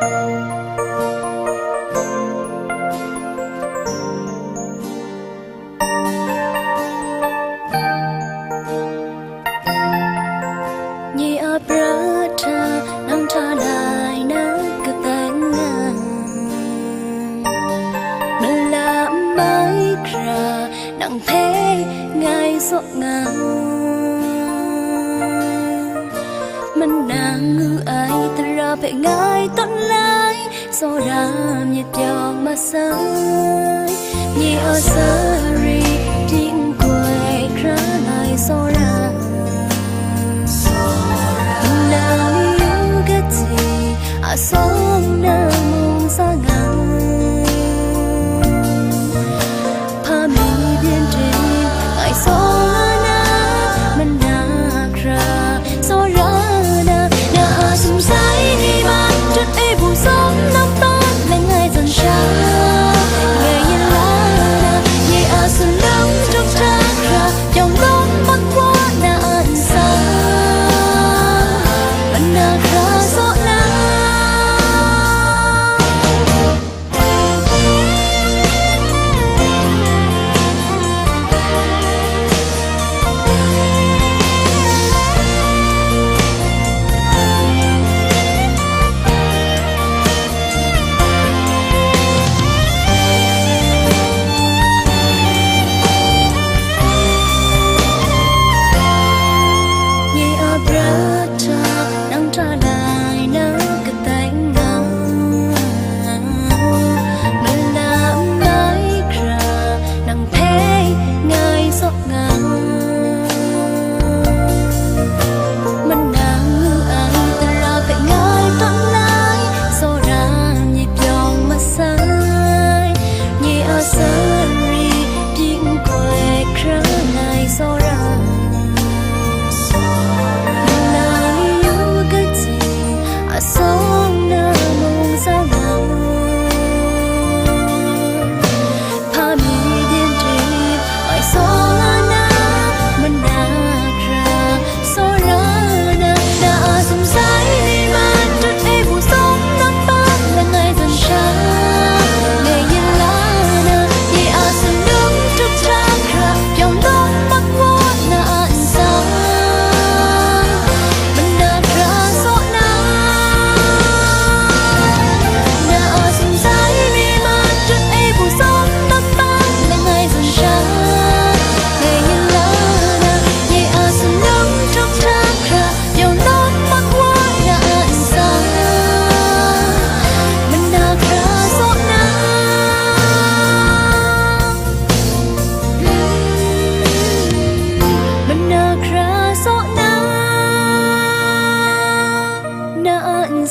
Nhị ở brata nắng trả lại nắng cứ tang ngang mình làm mãi ra nắng thế ngày giọt ngang mình nàng ngư ai ta ra phải ngay tận lại so đam nhiệt dòng mà say nhị ở sari tiếng quay ra lại so đam sông nâng xa ngang pha mi biên trên ngày gió na mình nạc ra gió ra na sum say đi ban chút ấy vụ sóng nắm tan lại ngày dần xa ngày yên lá na nhẹ sum nắng trong trăng ra dòng đông bắc qua na ăn xa mình nạc ra gió na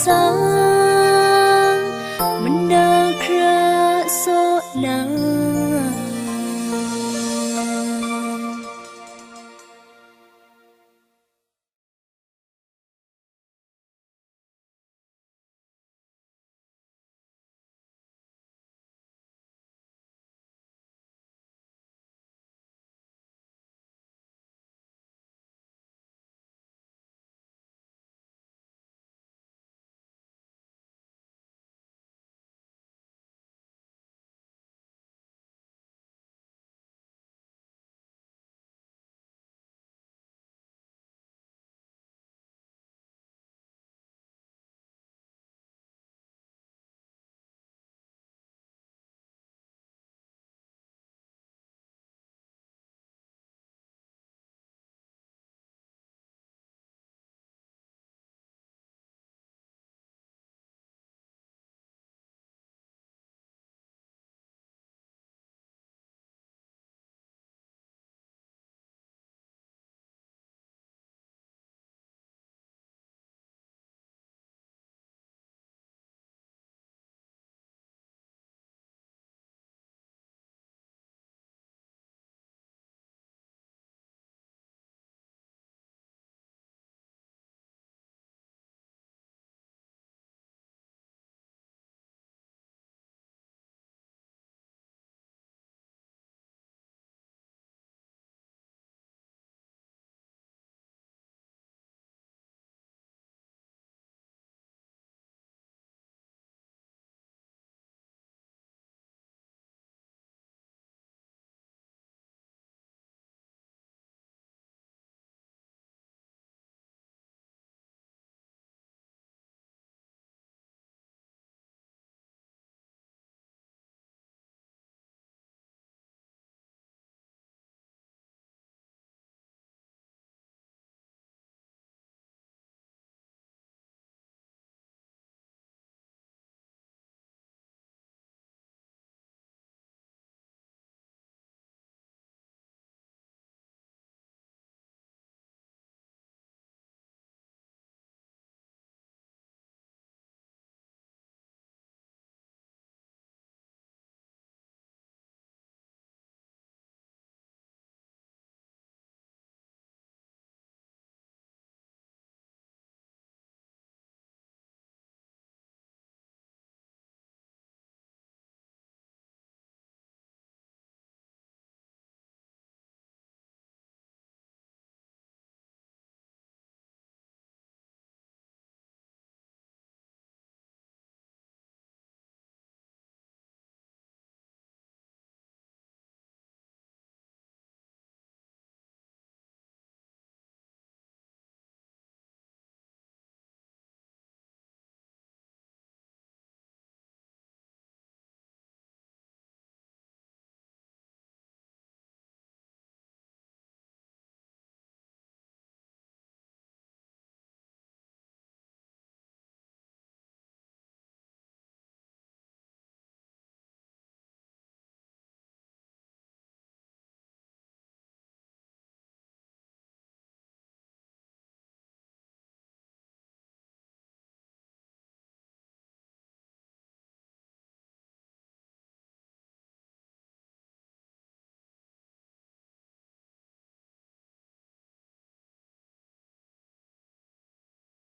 xa